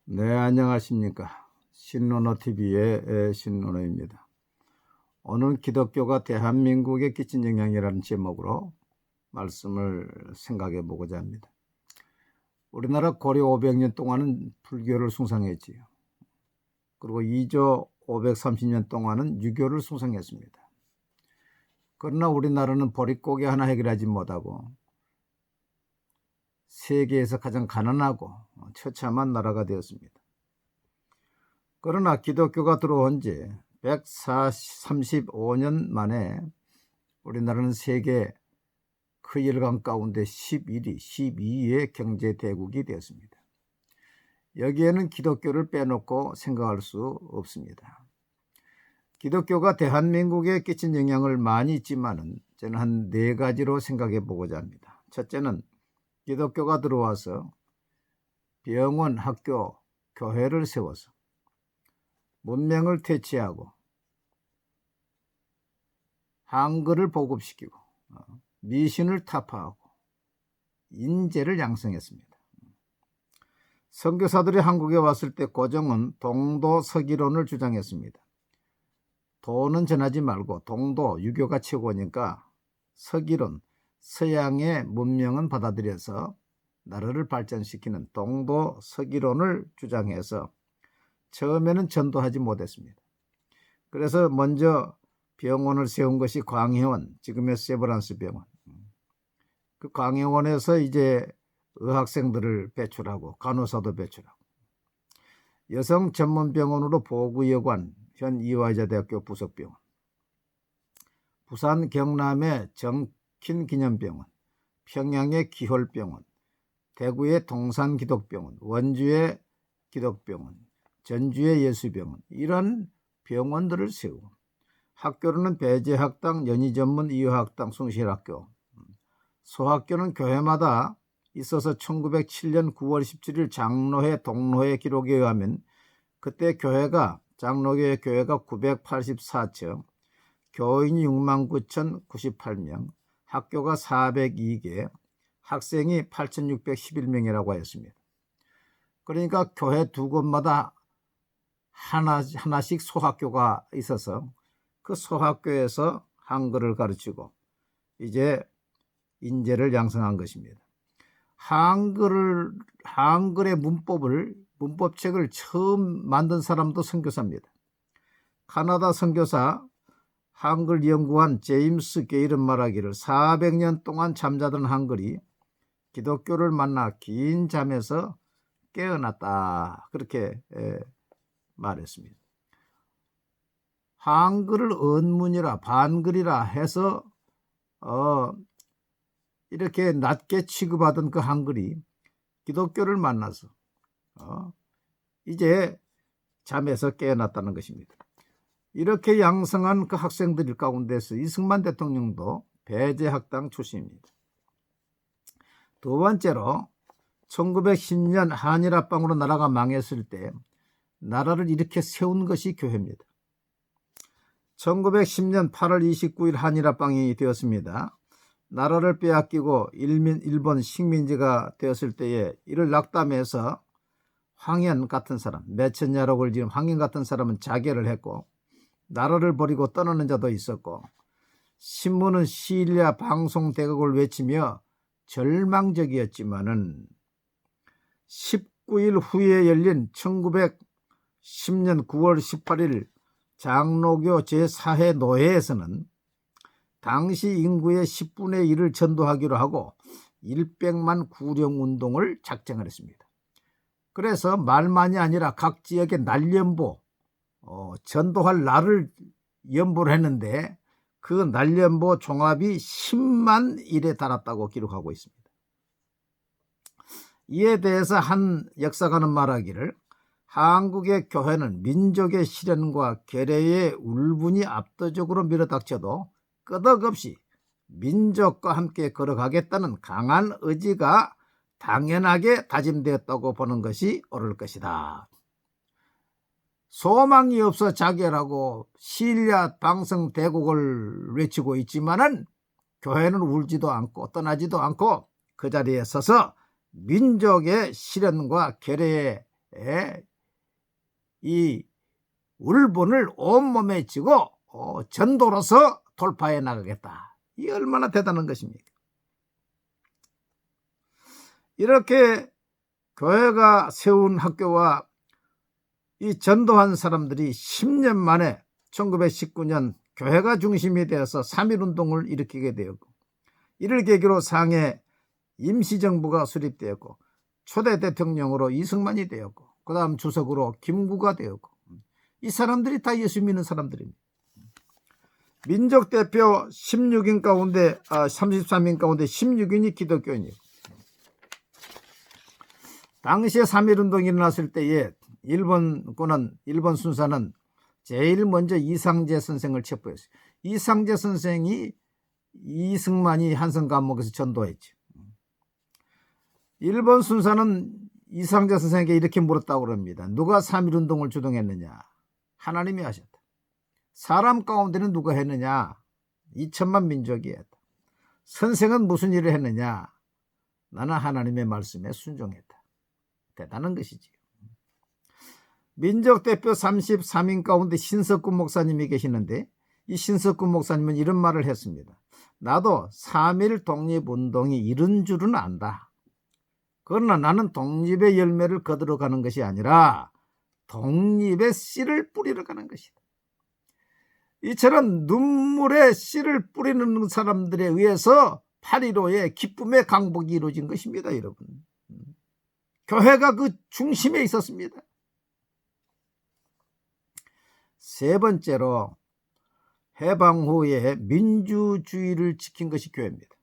네, 안녕하십니까. 신론어TV의 신론어입니다. 오늘 기독교가 대한민국에 끼친 영향이라는 제목으로 말씀을 생각해 보고자 합니다. 우리나라 고려 500년 동안은 불교를 숭상했지요. 그리고 이조 530년 동안은 유교를 숭상했습니다. 그러나 우리나라는 보릿고개 하나 해결하지 못하고 세계에서 가장 가난하고 처참한 나라가 되었습니다. 그러나 기독교가 들어온 지 135년 만에 우리나라는 세계 크11강 가운데 11위, 12위의 경제대국이 되었습니다. 여기에는 기독교를 빼놓고 생각할 수 없습니다. 기독교가 대한민국에 끼친 영향을 많이 있지만은 저는 한 4가지로 생각해 보고자 합니다. 첫째는 기독교가 들어와서 병원, 학교, 교회를 세워서 문명을 퇴치하고 한글을 보급시키고 미신을 타파하고 인재를 양성했습니다. 선교사들이 한국에 왔을 때 고종은 동도 서기론을 주장했습니다. 도는 전하지 말고 동도 유교가 최고니까 서기론, 서양의 문명은 받아들여서 나라를 발전시키는 동도 서기론을 주장해서 처음에는 전도하지 못했습니다. 그래서 먼저 병원을 세운 것이 광해원, 지금의 세브란스 병원. 그 광해원에서 이제 의학생들을 배출하고 간호사도 배출하고 여성 전문 병원으로 보구여관, 현 이화여자대학교 부속병원, 부산 경남의 정킨기념병원, 평양의 기홀병원, 대구의 동산기독병원, 원주의 기독병원, 전주의 예수병원, 이런 병원들을 세우고 학교로는 배재학당, 연희전문 이화학당, 숭실학교, 소학교는 교회마다 있어서 1907년 9월 17일 장로회 동로회 기록에 의하면 그때 장로교회 교회가 984척, 교인이 69,098명, 학교가 402개, 학생이 8,611명이라고 하였습니다. 그러니까 교회 2곳마다 하나씩 소학교가 있어서 그 소학교에서 한글을 가르치고 이제 인재를 양성한 것입니다. 한글의 문법책을 처음 만든 사람도 선교사입니다. 카나다 선교사 한글 연구한 제임스 게일은 말하기를 400년 동안 잠자던 한글이 기독교를 만나 긴 잠에서 깨어났다, 그렇게 말했습니다. 한글을 언문이라 반글이라 해서 이렇게 낮게 취급하던 그 한글이 기독교를 만나서 이제 잠에서 깨어났다는 것입니다. 이렇게 양성한 그 학생들 가운데서 이승만 대통령도 배재학당 출신입니다. 두 번째로 1910년 한일합방으로 나라가 망했을 때 나라를 이렇게 세운 것이 교회입니다. 1910년 8월 29일 한일합방이 되었습니다. 나라를 빼앗기고 일본 식민지가 되었을 때에 이를 낙담해서 황현 같은 사람, 매천야록을 지은 황현 같은 사람은 자결을 했고 나라를 버리고 떠나는 자도 있었고 신문은 시일야 방송 대국을 외치며 절망적이었지만은 19일 후에 열린 1910년 9월 18일 장로교 제4회 노회에서는 당시 인구의 10분의 1을 전도하기로 하고 100만 구령운동을 작정을 했습니다. 그래서 말만이 아니라 각 지역에 날연보, 전도할 날을 연보를 했는데 그 날연보 종합이 10만 일에 달았다고 기록하고 있습니다. 이에 대해서 한 역사가는 말하기를 한국의 교회는 민족의 시련과 계례의 울분이 압도적으로 밀어닥쳐도 끄덕없이 민족과 함께 걸어가겠다는 강한 의지가 당연하게 다짐되었다고 보는 것이 옳을 것이다. 소망이 없어 자결하고 시일야 방송 대국을 외치고 있지만은 교회는 울지도 않고 떠나지도 않고 그 자리에 서서 민족의 시련과 계례에 이 울분을 온몸에 쥐고 전도로서 돌파해 나가겠다. 이 얼마나 대단한 것입니까? 이렇게 교회가 세운 학교와 이 전도한 사람들이 10년 만에 1919년 교회가 중심이 되어서 3.1운동을 일으키게 되었고, 이를 계기로 상해 임시정부가 수립되었고, 초대 대통령으로 이승만이 되었고, 그 다음 주석으로 김구가 되었고, 이 사람들이 다 예수 믿는 사람들입니다. 민족대표 16인 가운데 33인 가운데 16인이 기독교인이에요. 당시에 3.1운동이 일어났을 때에 일본 순사는 제일 먼저 이상재 선생을 체포했어요. 이상재 선생이 이승만이 한성 감옥에서 전도했죠. 일본 순사는 이상재 선생에게 이렇게 물었다고 합니다. 누가 3.1운동을 주동했느냐? 하나님이 하셨다. 사람 가운데는 누가 했느냐? 2천만 민족이 했다. 선생은 무슨 일을 했느냐? 나는 하나님의 말씀에 순종했다. 대단한 것이지요. 민족대표 33인 가운데 신석구 목사님이 계시는데, 이 신석구 목사님은 이런 말을 했습니다. 나도 3.1 독립운동이 이런 줄은 안다. 그러나 나는 독립의 열매를 거두러 가는 것이 아니라 독립의 씨를 뿌리러 가는 것이다. 이처럼 눈물의 씨를 뿌리는 사람들에 의해서 8.15의 기쁨의 강복이 이루어진 것입니다, 여러분. 교회가 그 중심에 있었습니다. 세 번째로 해방 후에 민주주의를 지킨 것이 교회입니다.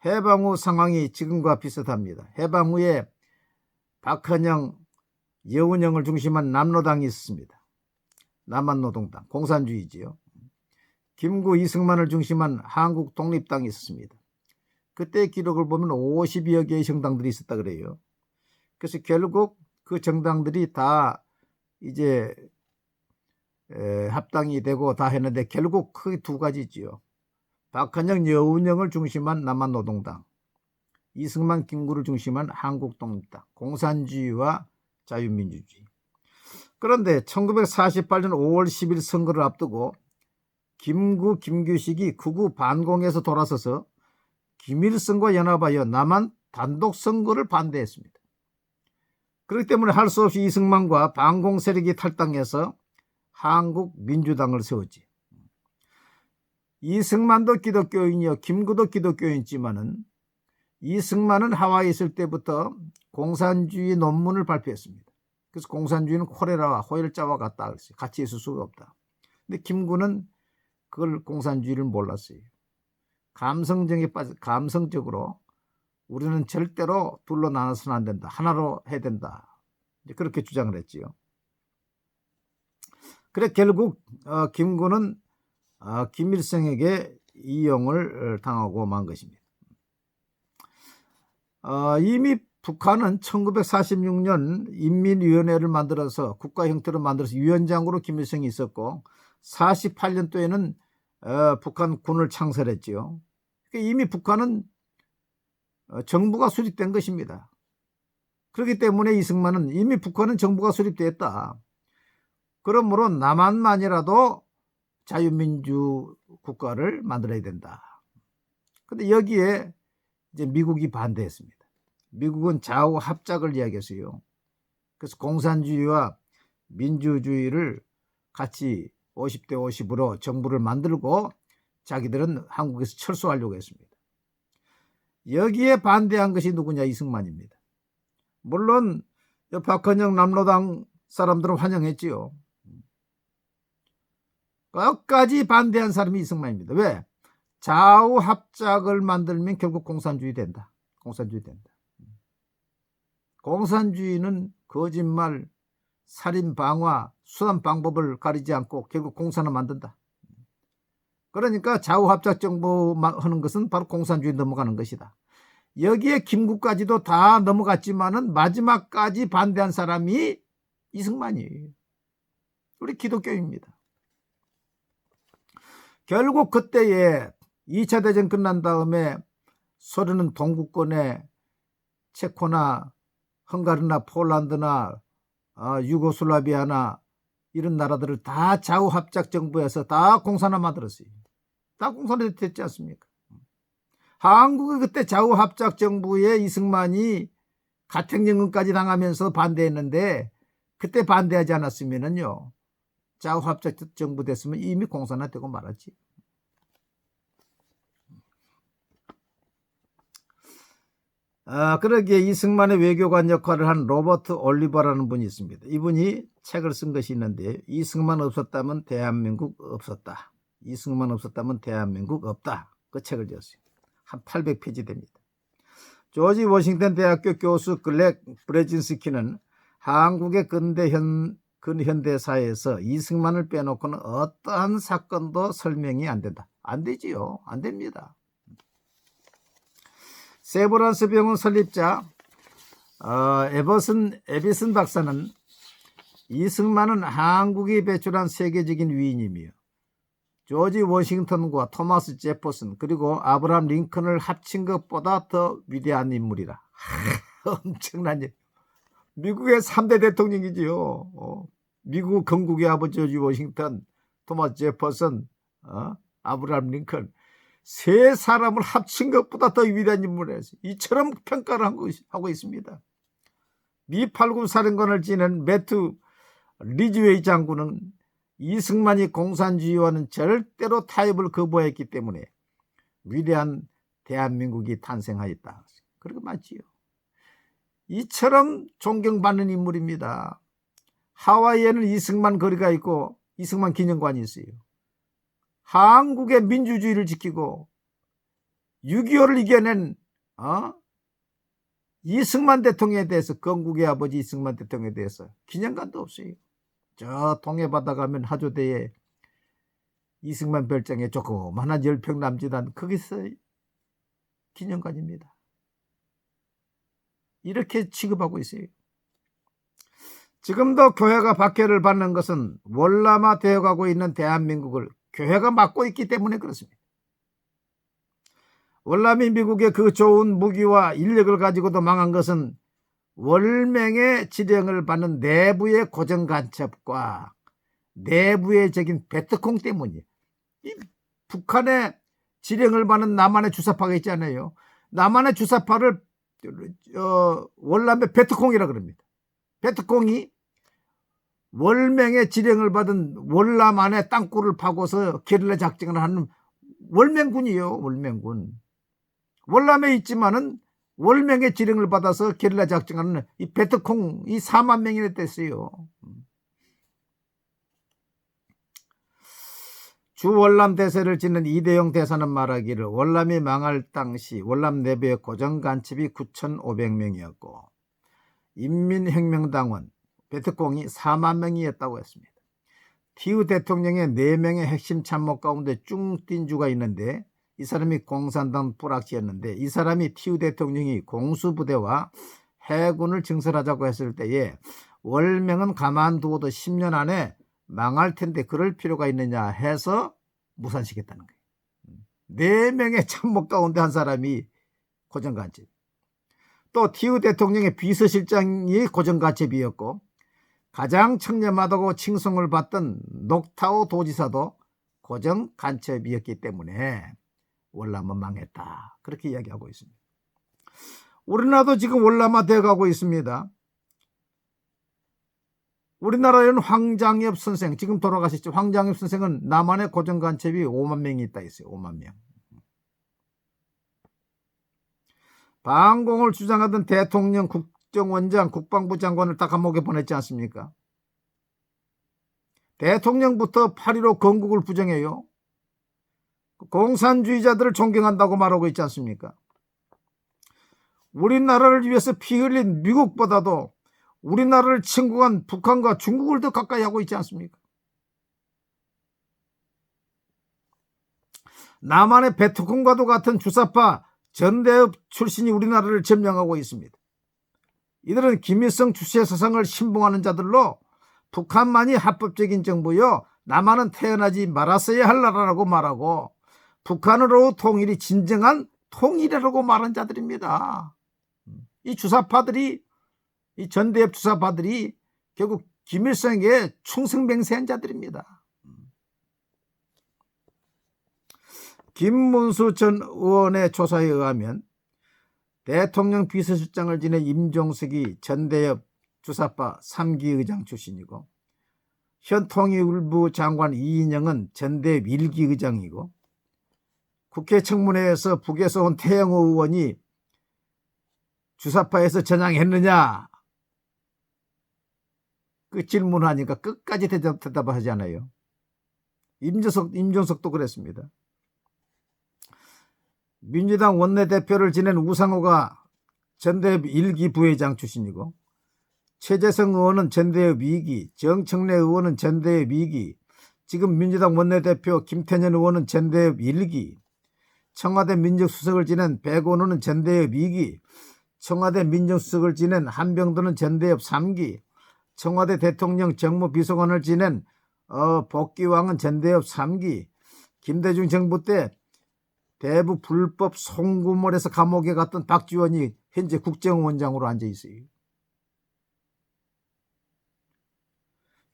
해방 후 상황이 지금과 비슷합니다. 해방 후에 박헌영, 여운형을 중심한 남로당이 있었습니다. 남한노동당, 공산주의지요. 김구, 이승만을 중심한 한국독립당이 있었습니다. 그때 기록을 보면 50여 개의 정당들이 있었다 그래요. 그래서 결국 그 정당들이 다 이제 합당이 되고 다 했는데 결국 크게 두 가지지요. 박헌영, 여운형을 중심한 남한노동당, 이승만, 김구를 중심한 한국독립당, 공산주의와 자유민주주의. 그런데 1948년 5월 10일 선거를 앞두고 김구, 김규식이 극우 반공에서 돌아서서 김일성과 연합하여 남한 단독 선거를 반대했습니다. 그렇기 때문에 할 수 없이 이승만과 반공 세력이 탈당해서 한국민주당을 세웠지. 이승만도 기독교인이요, 김구도 기독교인이지만은 이승만은 하와이에 있을 때부터 공산주의 논문을 발표했습니다. 그래서 공산주의는 콜레라와 호열자와 같다 그랬어요. 같이 있을 수가 없다. 근데 김구는 그걸 공산주의를 몰랐어요. 감성적으로 우리는 절대로 둘로 나눠서는 안 된다. 하나로 해야 된다. 그렇게 주장을 했지요. 그래 결국 김구는 김일성에게 이용을 당하고 만 것입니다. 이미 북한은 1946년 인민위원회를 만들어서 국가 형태로 만들어서 위원장으로 김일성이 있었고 48년도에는 북한 군을 창설했지요. 이미 북한은 정부가 수립된 것입니다. 그렇기 때문에 이승만은 이미 북한은 정부가 수립되었다. 그러므로 남한만이라도 자유민주 국가를 만들어야 된다. 그런데 여기에 이제 미국이 반대했습니다. 미국은 좌우 합작을 이야기했어요. 그래서 공산주의와 민주주의를 같이 50대 50으로 정부를 만들고 자기들은 한국에서 철수하려고 했습니다. 여기에 반대한 것이 누구냐? 이승만입니다. 물론 박헌영 남로당 사람들은 환영했지요. 끝까지 반대한 사람이 이승만입니다. 왜? 좌우 합작을 만들면 결국 공산주의 된다. 공산주의 된다. 공산주의는 거짓말, 살인, 방화, 수단 방법을 가리지 않고 결국 공산을 만든다. 그러니까 좌우 합작 정부 하는 것은 바로 공산주의 넘어가는 것이다. 여기에 김구까지도 다 넘어갔지만은 마지막까지 반대한 사람이 이승만이에요. 우리 기독교입니다. 결국 그때에 2차 대전 끝난 다음에 소련은 동구권에 체코나 헝가리나 폴란드나 유고슬라비아나 이런 나라들을 다 좌우합작 정부에서 다 공산화 만들었어요. 다 공산화 됐지 않습니까? 한국이 그때 좌우합작 정부에 이승만이 가택연금까지 당하면서 반대했는데 그때 반대하지 않았으면은요 좌우합작 정부 됐으면 이미 공산화되고 말았지. 그러기에 이승만의 외교관 역할을 한 로버트 올리버라는 분이 있습니다. 이분이 책을 쓴 것이 있는데 이승만 없었다면 대한민국 없었다. 이승만 없었다면 대한민국 없다. 그 책을 지었어요. 한 800페이지 됩니다. 조지 워싱턴 대학교 교수 글렉 브레진스키는 한국의 근현대사에서 이승만을 빼놓고는 어떠한 사건도 설명이 안 된다. 안 되지요. 안 됩니다. 세브란스 병원 설립자 에비슨 박사는 이승만은 한국이 배출한 세계적인 위인이며 조지 워싱턴과 토마스 제퍼슨 그리고 아브라함 링컨을 합친 것보다 더 위대한 인물이라. 엄청난 일. 미국의 3대 대통령이지요. 미국 건국의 아버지 조지 워싱턴, 토마스 제퍼슨, 아브라함 링컨 세 사람을 합친 것보다 더 위대한 인물이라서 이처럼 평가를 하고 있습니다. 미 8군 사령관을 지낸 매튜 리즈웨이 장군은 이승만이 공산주의와는 절대로 타협을 거부했기 때문에 위대한 대한민국이 탄생하였다. 그렇게 맞지요. 이처럼 존경받는 인물입니다. 하와이에는 이승만 거리가 있고 이승만 기념관이 있어요. 한국의 민주주의를 지키고 6.25를 이겨낸 이승만 대통령에 대해서 건국의 아버지 이승만 대통령에 대해서 기념관도 없어요. 저 동해바다 가면 하조대에 이승만 별장에 조그만한 10평 남짓 않은 거기서 기념관입니다. 이렇게 취급하고 있어요. 지금도 교회가 박해를 받는 것은 월남화 되어가고 있는 대한민국을 교회가 막고 있기 때문에 그렇습니다. 월남이 미국의 그 좋은 무기와 인력을 가지고도 망한 것은 월맹의 지령을 받는 내부의 고정간첩과 내부의적인 베트콩 때문이에요. 이 북한의 지령을 받는 남한의 주사파가 있잖아요. 남한의 주사파를 월남의 베트콩이라 그럽니다. 베트콩이 월맹의 지령을 받은 월남 안에 땅굴을 파고서 게릴라 작전을 하는 월맹군이에요. 월맹군. 월남에 있지만은 월맹의 지령을 받아서 게릴라 작전하는 이 베트콩 이 4만 명이나 됐어요. 주 월남 대세를 짓는 이대용 대사는 말하기를 월남이 망할 당시 월남 내부의 고정 간첩이 9,500명이었고 인민혁명당원 베트콩이 4만 명이었다고 했습니다. 티우 대통령의 4명의 핵심 참모 가운데 쭝띵주가 있는데 이 사람이 공산당 뿌락지였는데 이 사람이 티우 대통령이 공수부대와 해군을 증설하자고 했을 때에 월명은 가만두어도 10년 안에 망할 텐데 그럴 필요가 있느냐 해서 무산시켰다는 거예요. 4명의 참모 가운데 한 사람이 고정간첩. 또 티우 대통령의 비서실장이 고정간첩이었고 가장 청렴하다고 칭송을 받던 녹타오 도지사도 고정간첩이었기 때문에 월남은 망했다. 그렇게 이야기하고 있습니다. 우리나라도 지금 월남화 되어가고 있습니다. 우리나라에는 황장엽 선생, 지금 돌아가셨죠. 황장엽 선생은 남한의 고정간첩이 5만 명이 있다 했어요. 5만 명. 반공을 주장하던 대통령, 국정원장, 국방부 장관을 다 감옥에 보냈지 않습니까? 대통령부터 8.15 건국을 부정해요. 공산주의자들을 존경한다고 말하고 있지 않습니까? 우리나라를 위해서 피 흘린 미국보다도 우리나라를 침공한 북한과 중국을 더 가까이 하고 있지 않습니까? 남한의 베트콩과도 같은 주사파 전대협 출신이 우리나라를 점령하고 있습니다. 이들은 김일성 주체 사상을 신봉하는 자들로 북한만이 합법적인 정부요 남한은 태어나지 말았어야 할 나라라고 말하고 북한으로 통일이 진정한 통일이라고 말한 자들입니다. 이 주사파들이 이 전대협 주사파들이 결국 김일성에게 충성맹세한 자들입니다. 김문수 전 의원의 조사에 의하면 대통령 비서실장을 지낸 임종석이 전대협 주사파 3기 의장 출신이고, 현 통일부 장관 이인영은 전대협 1기 의장이고, 국회 청문회에서 북에서 온 태영호 의원이 주사파에서 전향했느냐 그 질문하니까 끝까지 대답하지 않아요. 임종석도 그랬습니다. 민주당 원내대표를 지낸 우상호가 전대협 1기 부회장 출신이고, 최재성 의원은 전대협 2기, 정청래 의원은 전대협 2기, 지금 민주당 원내대표 김태년 의원은 전대협 1기, 청와대 민정수석을 지낸 백원호는 전대협 2기, 청와대 민정수석을 지낸 한병도는 전대협 3기, 청와대 대통령 정무비서관을 지낸 복귀왕은 전대협 3기, 김대중 정부 때 대부 불법 송금을 해서 감옥에 갔던 박지원이 현재 국정원장으로 앉아 있어요.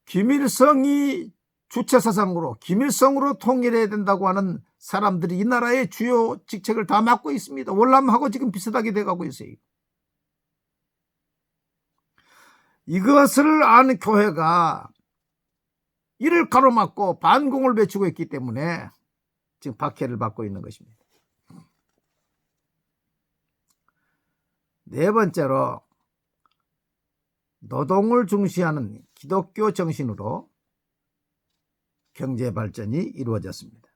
김일성이 주체사상으로 김일성으로 통일해야 된다고 하는 사람들이 이 나라의 주요 직책을 다 맡고 있습니다. 월남하고 지금 비슷하게 돼가고 있어요. 이것을 아는 교회가 이를 가로막고 반공을 외치고 있기 때문에 지금 박해를 받고 있는 것입니다. 네 번째로, 노동을 중시하는 기독교 정신으로 경제 발전이 이루어졌습니다.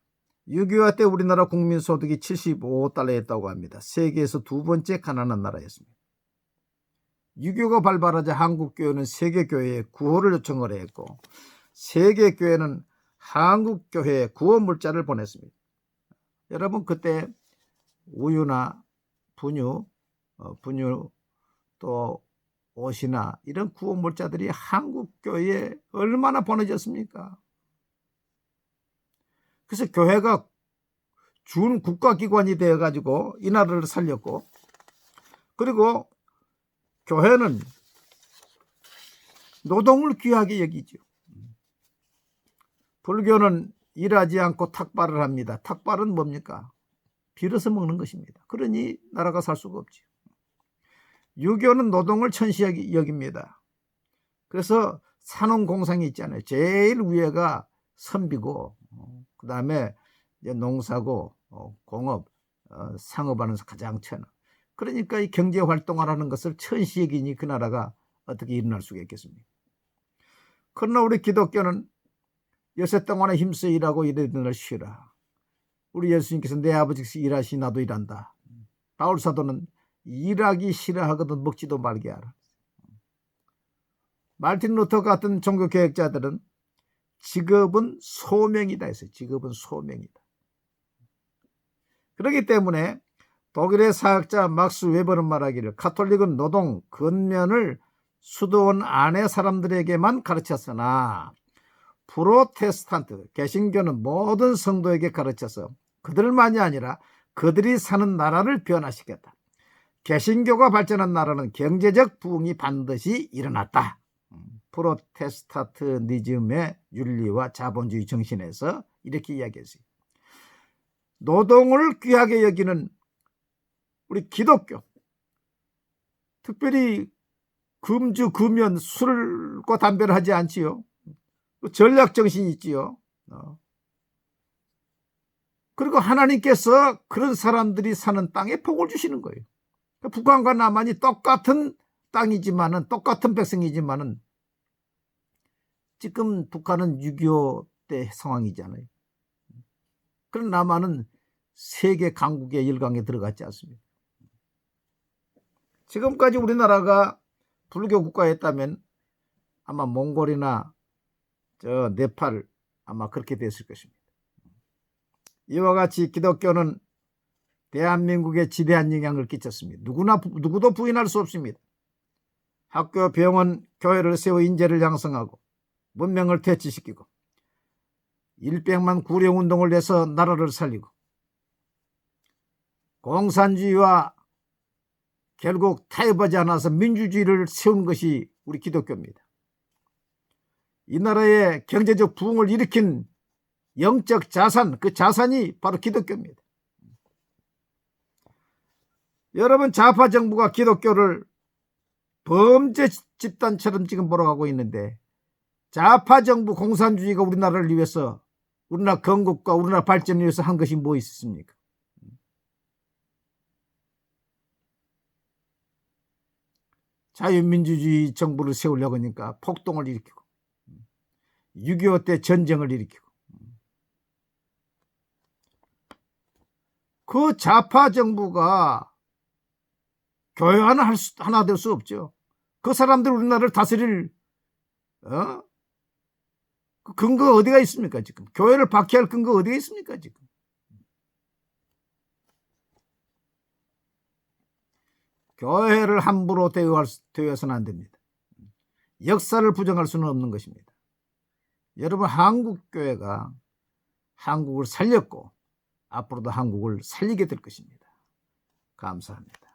6.25 때 우리나라 국민소득이 75달러였다고 합니다. 세계에서 두 번째 가난한 나라였습니다. 6.25가 발발하자 한국교회는 세계교회에 구호를 요청을 했고, 세계교회는 한국교회에 구호 물자를 보냈습니다. 여러분, 그때 우유나 분유 또 옷이나 이런 구호 물자들이 한국교회에 얼마나 보내졌습니까? 그래서 교회가 준 국가기관이 되어가지고 이 나라를 살렸고, 그리고 교회는 노동을 귀하게 여기죠. 불교는 일하지 않고 탁발을 합니다. 탁발은 뭡니까? 빌어서 먹는 것입니다. 그러니 나라가 살 수가 없죠. 유교는 노동을 천시 여깁니다. 그래서 산업공상이 있잖아요. 제일 위에가 선비고, 그 다음에 농사고, 공업, 상업하는 가장 천하. 그러니까 이 경제활동하라는 것을 천시 여기니 그 나라가 어떻게 일어날 수가 있겠습니까? 그러나 우리 기독교는 여세 동안에 힘써 일하고 이래는 날 쉬라. 우리 예수님께서 내 아버지께서 일하시니 나도 일한다. 바울 사도는 일하기 싫어하거든 먹지도 말게 하라. 마르틴 루터 같은 종교개혁자들은 직업은 소명이다 했어요. 직업은 소명이다. 그렇기 때문에 독일의 사학자 막스 웨버는 말하기를, 가톨릭은 노동, 근면을 수도원 안의 사람들에게만 가르쳤으나 프로테스탄트, 개신교는 모든 성도에게 가르쳐서 그들만이 아니라 그들이 사는 나라를 변화시켰다. 개신교가 발전한 나라는 경제적 부흥이 반드시 일어났다. 프로테스탄트니즘의 윤리와 자본주의 정신에서 이렇게 이야기했어요. 노동을 귀하게 여기는 우리 기독교, 특별히 금주, 금연, 술과 담배를 하지 않지요. 전략정신이 있지요. 그리고 하나님께서 그런 사람들이 사는 땅에 복을 주시는 거예요. 북한과 남한이 똑같은 땅이지만은, 똑같은 백성이지만은, 지금 북한은 6.25 때 상황이잖아요. 그런 남한은 세계 강국의 일강에 들어갔지 않습니까? 지금까지 우리나라가 불교 국가였다면 아마 몽골이나 네팔 아마 그렇게 됐을 것입니다. 이와 같이 기독교는 대한민국에 지대한 영향을 끼쳤습니다. 누구도 부인할 수 없습니다. 학교, 병원, 교회를 세워 인재를 양성하고 문명을 퇴치시키고 일백만 구령운동을 내서 나라를 살리고 공산주의와 결국 타협하지 않아서 민주주의를 세운 것이 우리 기독교입니다. 이 나라의 경제적 부흥을 일으킨 영적 자산, 그 자산이 바로 기독교입니다. 여러분, 좌파 정부가 기독교를 범죄 집단처럼 지금 몰아가고 있는데, 좌파 정부 공산주의가 우리나라를 위해서, 우리나라 건국과 우리나라 발전을 위해서 한 것이 뭐 있습니까? 자유민주주의 정부를 세우려고 하니까 폭동을 일으키고 6.25 때 전쟁을 일으키고, 그 좌파 정부가 교회 하나 될 수 없죠. 그 사람들 우리나라를 다스릴 그 근거가 어디가 있습니까? 지금 교회를 박해할 근거가 어디가 있습니까? 지금 교회를 함부로 대우해서는 안 됩니다. 역사를 부정할 수는 없는 것입니다. 여러분, 한국교회가 한국을 살렸고 앞으로도 한국을 살리게 될 것입니다. 감사합니다.